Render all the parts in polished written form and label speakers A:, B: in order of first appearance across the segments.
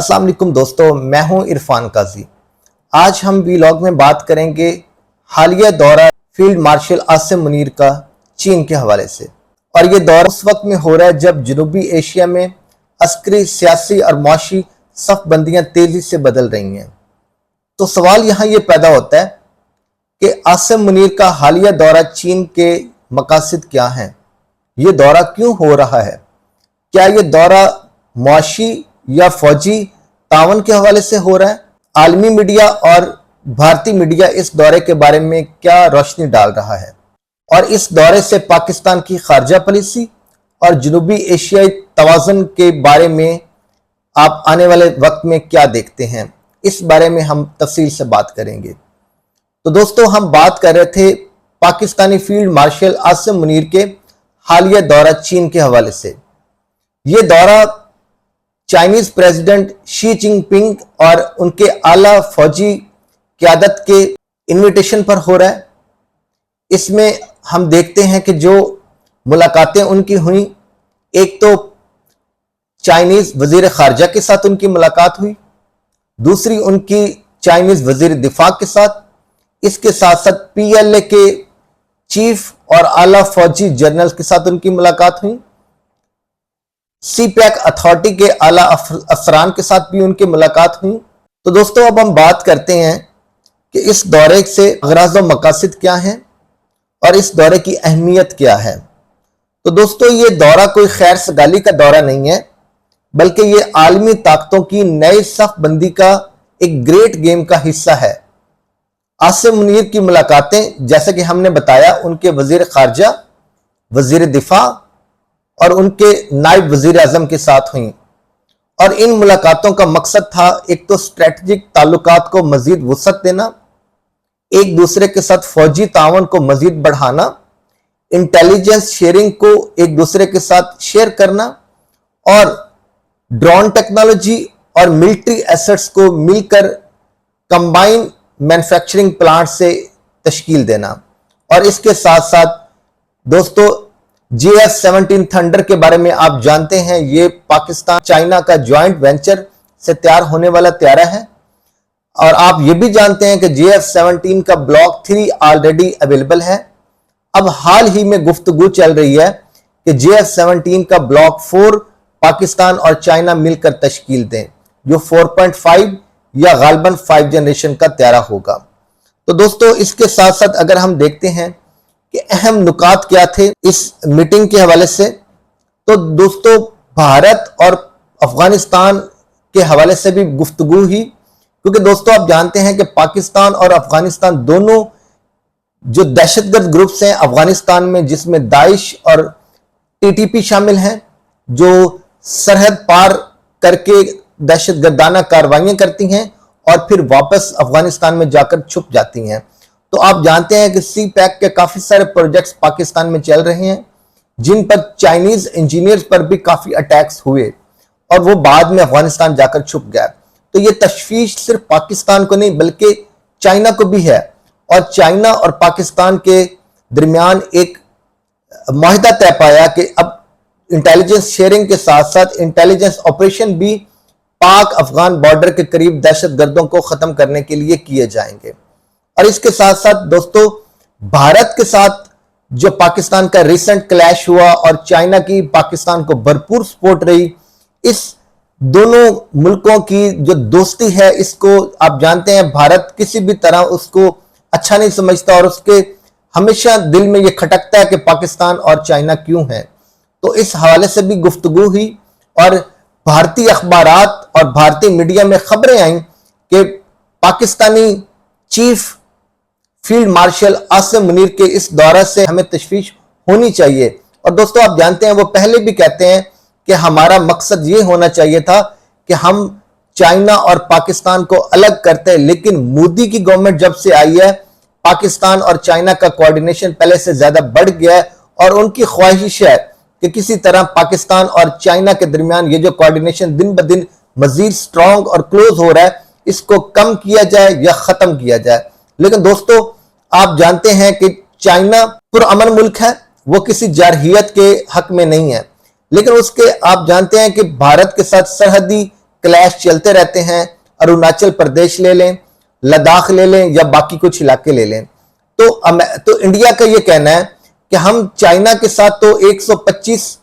A: अस्सलाम वालेकुम दोस्तों, मैं हूं इरफान काजी। आज हम वीलॉग में बात करेंगे हालिया दौरा फील्ड मार्शल आसिम मुनीर का चीन के हवाले से। और ये दौरा उस वक्त में हो रहा है जब जनूबी एशिया में अस्करी, सियासी और मुआशी सफ़बंदियाँ तेज़ी से बदल रही हैं। तो सवाल यहाँ ये पैदा होता है कि आसिम मुनीर का हालिया दौरा चीन के मकासद क्या हैं? ये दौरा क्यों हो रहा है? क्या ये दौरा मुआशी या फौजी तावन के हवाले से हो रहा है? आलमी मीडिया और भारतीय मीडिया इस दौरे के बारे में क्या रोशनी डाल रहा है? और इस दौरे से पाकिस्तान की खारजा पॉलिसी और जनूबी एशियाई तवाज़ुन के बारे में आप आने वाले वक्त में क्या देखते हैं? इस बारे में हम तफसील से बात करेंगे। तो दोस्तों, हम बात कर रहे थे पाकिस्तानी फील्ड मार्शल आसिम मुनीर के हालिया दौरा चीन के हवाले से। ये दौरा चाइनीज प्रेसिडेंट शी जिनपिंग और उनके आला फौजी क़यादत के इन्विटेशन पर हो रहा है। इसमें हम देखते हैं कि जो मुलाकातें उनकी हुई, एक तो चाइनीज वजीर खारजा के साथ उनकी मुलाकात हुई, दूसरी उनकी चाइनीज वजीर दिफा के साथ, इसके साथ साथ PLA के चीफ और आला फौजी जनरल के साथ उनकी मुलाकात हुई, CPEC अथॉरिटी के आला अफसरान के साथ भी उनकी मुलाकात हुई। तो दोस्तों, अब हम बात करते हैं कि इस दौरे से गराज व मकासद क्या हैं और इस दौरे की अहमियत क्या है। तो दोस्तों, ये दौरा कोई खैर सगाली का दौरा नहीं है, बल्कि ये आलमी ताकतों की नई सफ़बंदी का एक ग्रेट गेम का हिस्सा है। आसिम मुनीर की मुलाकातें, जैसे कि हमने बताया, उनके वजीर खारजा, वजीर दिफा और उनके नायब वजीर आजम के साथ हुई। और इन मुलाकातों का मकसद था एक तो स्ट्रेटजिक ताल्लुकात को मजीद वुसअत देना, एक दूसरे के साथ फौजी तावन को मजीद बढ़ाना, इंटेलिजेंस शेयरिंग को एक दूसरे के साथ शेयर करना और ड्रोन टेक्नोलॉजी और मिलिट्री एसेट्स को मिलकर कंबाइन मैन्युफैक्चरिंग प्लांट से तश्कील देना। और इसके साथ साथ दोस्तों, JF-17 थंडर के बारे में आप जानते हैं, ये पाकिस्तान चाइना का ज्वाइंट वेंचर से तैयार होने वाला त्यारा है। और आप ये भी जानते हैं कि JF-17 का ब्लॉक 3 ऑलरेडी अवेलेबल है। अब हाल ही में गुफ्तगू चल रही है कि JF-17 का ब्लॉक 4 पाकिस्तान और चाइना मिलकर तश्कील दें, जो 4.5 या गालबन 5 जनरेशन का त्यारा होगा। तो दोस्तों, इसके साथ साथ अगर हम देखते हैं कि अहम नुकात क्या थे इस मीटिंग के हवाले से, तो दोस्तों, भारत और अफगानिस्तान के हवाले से भी गुफ्तगू हुई, क्योंकि दोस्तों आप जानते हैं कि पाकिस्तान और अफगानिस्तान दोनों जो दहशतगर्द ग्रुप्स हैं अफगानिस्तान में, जिसमें दाइश और TTP शामिल हैं, जो सरहद पार करके दहशतगर्दाना कार्रवाइयां करती हैं और फिर वापस अफगानिस्तान में जाकर छुप जाती हैं। तो आप जानते हैं कि CPEC के काफी सारे प्रोजेक्ट्स पाकिस्तान में चल रहे हैं, जिन पर चाइनीज इंजीनियर्स पर भी काफी अटैक्स हुए और वो बाद में अफगानिस्तान जाकर छुप गया। तो ये तशवीश सिर्फ पाकिस्तान को नहीं बल्कि चाइना को भी है। और चाइना और पाकिस्तान के दरमियान एक माहिदा तय पाया कि अब इंटेलिजेंस शेयरिंग के साथ साथ इंटेलिजेंस ऑपरेशन भी पाक अफगान बॉर्डर के करीब दहशतगर्दों को खत्म करने के लिए किए जाएंगे। और इसके साथ साथ दोस्तों, भारत के साथ जो पाकिस्तान का रिसेंट क्लैश हुआ और चाइना की पाकिस्तान को भरपूर सपोर्ट रही, इस दोनों मुल्कों की जो दोस्ती है, इसको आप जानते हैं भारत किसी भी तरह उसको अच्छा नहीं समझता और उसके हमेशा दिल में ये खटकता है कि पाकिस्तान और चाइना क्यों है। तो इस हवाले से भी गुफ्तगू हुई और भारतीय अखबारात और भारतीय मीडिया में खबरें आईं कि Pakistani chief field marshal Asim Munir के इस दौरा से हमें तशवीश होनी चाहिए। और दोस्तों, आप जानते हैं वो पहले भी कहते हैं कि हमारा मकसद ये होना चाहिए था कि हम चाइना और पाकिस्तान को अलग करते हैं, लेकिन मोदी की गवर्नमेंट जब से आई है, पाकिस्तान और चाइना का कोऑर्डिनेशन पहले से ज्यादा बढ़ गया है और उनकी ख्वाहिश है कि किसी तरह पाकिस्तान और चाइना के दरमियान ये जो कोऑर्डिनेशन दिन ब दिन मजीद स्ट्रांग और क्लोज हो रहा है, इसको कम किया जाए या खत्म किया जाए। लेकिन दोस्तों, आप जानते हैं कि चाइना पुरअमन मुल्क है, वो किसी जारहियत के हक में नहीं है, लेकिन उसके आप जानते हैं कि भारत के साथ सरहदी क्लैश चलते रहते हैं। अरुणाचल प्रदेश ले लें, लद्दाख ले लें या बाकी कुछ इलाके ले लें, तो इंडिया का ये कहना है कि हम चाइना के साथ तो 125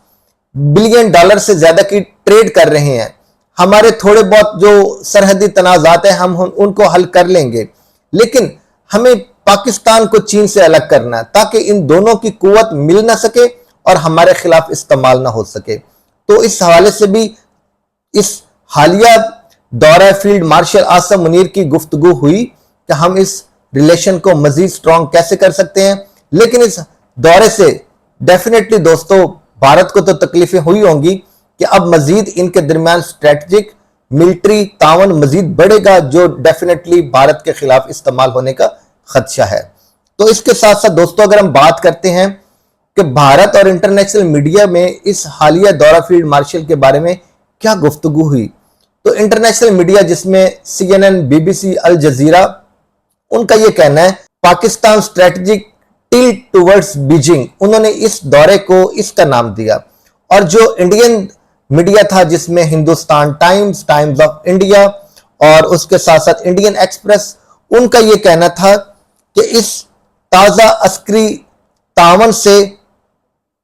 A: बिलियन डॉलर से ज्यादा की ट्रेड कर रहे हैं। हमारे थोड़े बहुत जो सरहदी तनाजात हैं हम उनको हल कर लेंगे, लेकिन हमें पाकिस्तान को चीन से अलग करना है ताकि इन दोनों की कुव्वत मिल ना सके और हमारे खिलाफ इस्तेमाल ना हो सके। तो इस हवाले से भी इस हालिया दौरा फील्ड मार्शल आसिम मुनीर की गुफ्तगू हुई कि हम इस रिलेशन को मजीद स्ट्रॉन्ग कैसे कर सकते हैं। लेकिन इस दौरे से डेफिनेटली दोस्तों भारत को तो तकलीफें हुई होंगी कि अब मजीद इनके दरमियान स्ट्रेटेजिक मिलिट्री तावन मजीद बढ़ेगा, जो डेफिनेटली भारत के खिलाफ इस्तेमाल होने का खदशा है। तो इसके साथ साथ दोस्तों अगर हम बात करते हैं कि भारत और इंटरनेशनल मीडिया में इस हालिया दौरा फील्ड मार्शल के बारे में क्या गुफ्तगू हुई, तो इंटरनेशनल मीडिया जिसमें CNN, BBC, अल जजीरा, उनका यह कहना है Pakistan strategic tilt towards Beijing, उन्होंने इस दौरे को इसका नाम दिया। और जो इंडियन मीडिया था जिसमें Hindustan times, times of India और उसके साथ साथ इंडियन एक्सप्रेस, उनका यह कहना था कि इस ताजा अस्करी तावन से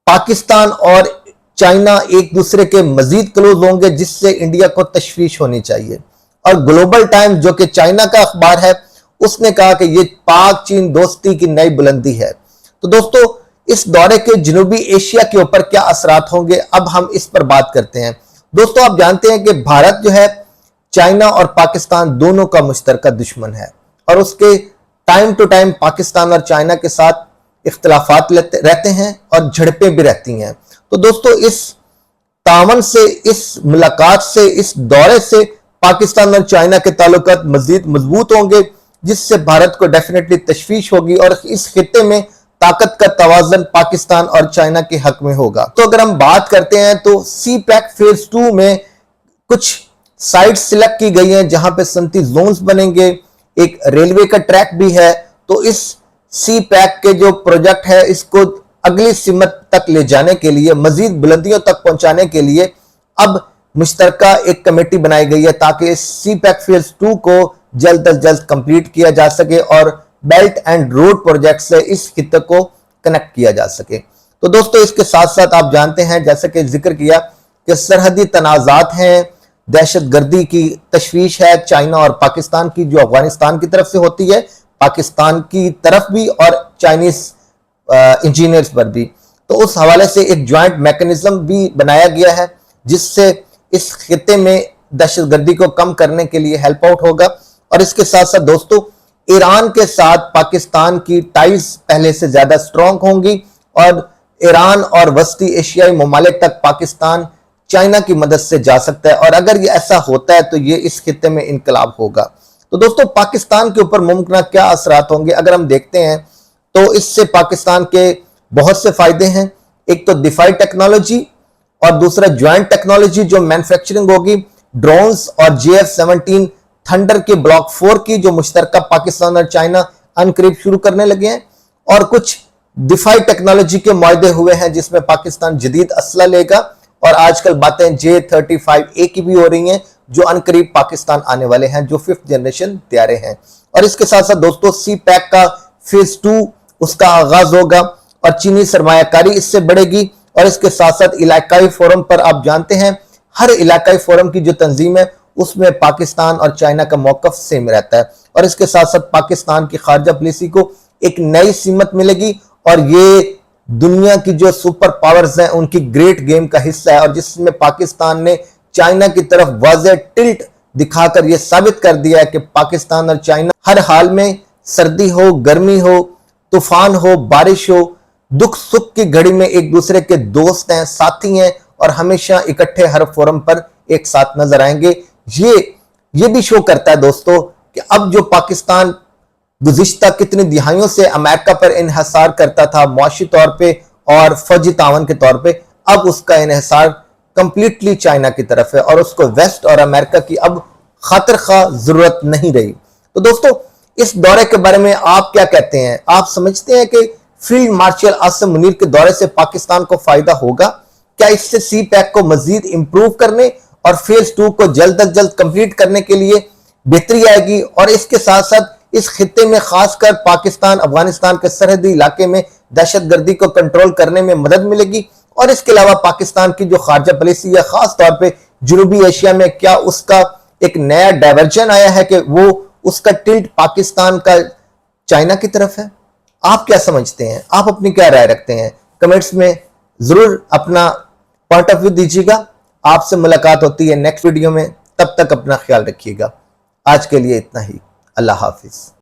A: पाकिस्तान और चाइना एक दूसरे के मजीद क्लोज होंगे, जिससे इंडिया को तशवीश होनी चाहिए। और ग्लोबल टाइम्स जो कि चाइना का अखबार है, उसने कहा कि ये पाक चीन दोस्ती की नई बुलंदी है। तो दोस्तों इस दौरे के जनूबी एशिया के ऊपर क्या असरात होंगे, अब हम इस पर बात करते हैं। दोस्तों आप जानते हैं कि भारत जो है चाइना और पाकिस्तान दोनों का मुश्तरका दुश्मन है और उसके टाइम टू टाइम पाकिस्तान और चाइना के साथ इख्तलाफात रहते हैं और झड़पें भी रहती हैं। तो दोस्तों इस तावन से, इस मुलाकात से, इस दौरे से पाकिस्तान और चाइना के ताल्लुकात मजीद मजबूत होंगे, जिससे भारत को डेफिनेटली तशवीश होगी और इस खित्ते में ताकत का तवाज़न पाकिस्तान और चाइना के हक में होगा। तो अगर हम बात करते हैं तो CPEC फेज 2 में कुछ साइट सिलेक्ट की गई हैं जहां पे 37 जोन्स बनेंगे, एक रेलवे का ट्रैक भी है। तो इस CPEC के जो प्रोजेक्ट है इसको अगली सिमत तक ले जाने के लिए, मजीद बुलंदियों तक पहुंचाने के लिए अब मुश्तरका एक कमेटी बनाई गई है ताकि इस CPEC फेज 2 को जल्द अज जल्द कंप्लीट किया जा सके और बेल्ट एंड रोड प्रोजेक्ट से इस खित्ते को कनेक्ट किया जा सके। तो दोस्तों इसके साथ साथ आप जानते हैं, जैसे कि जिक्र किया कि सरहदी तनाजात हैं, दहशत गर्दी की तशवीश है चाइना और पाकिस्तान की, जो अफगानिस्तान की तरफ से होती है, पाकिस्तान की तरफ भी और चाइनीज इंजीनियर्स पर भी। तो उस हवाले से एक ज्वाइंट मैकेनिज्म भी बनाया गया है जिससे इस खित्ते में दहशत गर्दी को कम करने के लिए हेल्प आउट होगा। और इसके साथ साथ दोस्तों ईरान के साथ पाकिस्तान की टाइज पहले से ज्यादा स्ट्रॉन्ग होंगी और ईरान और वस्ती एशियाई ममालिक तक पाकिस्तान चाइना की मदद से जा सकता है। और अगर ये ऐसा होता है तो ये इस खित्ते में इनकलाब होगा। तो दोस्तों पाकिस्तान के ऊपर मुमकिन क्या असरात होंगे, अगर हम देखते हैं तो इससे पाकिस्तान के बहुत से फायदे हैं। एक तो दिफाई टेक्नोलॉजी और दूसरा ज्वाइंट टेक्नोलॉजी जो मैन्युफैक्चरिंग होगी, ड्रोन्स और JF-17 थंडर के ब्लॉक 4 की जो मुश्तरका पाकिस्तान और चाइना अनकरीब शुरू करने लगे हैं। और कुछ दिफाई टेक्नोलॉजी के मुआहदे हुए हैं जिसमें पाकिस्तान जदीद असला लेगा और आजकल बातें J-35A की भी हो रही हैं जो अनकरीब पाकिस्तान आने वाले हैं, जो 5th जनरेशन तैयारे हैं। और इसके साथ साथ दोस्तों CPEC का फेज 2 उसका आगाज होगा और चीनी सरमायाकारी इससे बढ़ेगी। और इसके साथ साथ इलाकाई फोरम पर आप जानते हैं हर इलाकाई फोरम की जो तंजीम है उसमें पाकिस्तान और चाइना का मौकफ सेम रहता है। और इसके साथ साथ पाकिस्तान की खारजा पॉलिसी को एक नई सीमत मिलेगी और ये दुनिया की जो सुपर पावर्स हैं उनकी ग्रेट गेम का हिस्सा है और जिसमें पाकिस्तान ने चाइना की तरफ वाज़ेह टिल्ट दिखाकर यह साबित कर दिया है कि पाकिस्तान और चाइना हर हाल में, सर्दी हो, गर्मी हो, तूफान हो, बारिश हो, दुख सुख की घड़ी में एक दूसरे के दोस्त हैं, साथी हैं और हमेशा इकट्ठे हर फोरम पर एक साथ नजर आएंगे। ये भी शो करता है दोस्तों कि अब जो पाकिस्तान गुज़िश्ता कितनी दिहाइयों से अमेरिका पर इन्हिसार करता था मुआशी तौर पे और फौजी तावन के तौर पे, अब उसका इन्हिसार कंप्लीटली चाइना की तरफ है और उसको वेस्ट और अमेरिका की अब खातिर खा जरूरत नहीं रही। तो दोस्तों इस दौरे के बारे में आप क्या कहते हैं? आप समझते हैं कि फील्ड मार्शल आसिम मुनीर के दौरे से पाकिस्तान को फायदा होगा? क्या इससे CPEC को मजीद इंप्रूव करने اور फेज 2 को जल्द अज जल्द कंप्लीट करने के लिए बेहतरी आएगी और इसके साथ साथ इस खित्ते में खासकर पाकिस्तान अफगानिस्तान के सरहदी इलाके में दहशतगर्दी को कंट्रोल करने में मदद मिलेगी। और इसके अलावा पाकिस्तान की जो खारजा पॉलिसी है, खास तौर पे जनूबी एशिया में, क्या उसका एक नया डायवर्जन आया है कि वो उसका टिल्ट पाकिस्तान का चाइना की तरफ है? आप क्या समझते हैं? आप अपनी क्या राय रखते हैं? कमेंट्स में जरूर अपना पॉइंट ऑफ व्यू दीजिएगा। आपसे मुलाकात होती है नेक्स्ट वीडियो में, तब तक अपना ख्याल रखिएगा। आज के लिए इतना ही। अल्लाह हाफिज।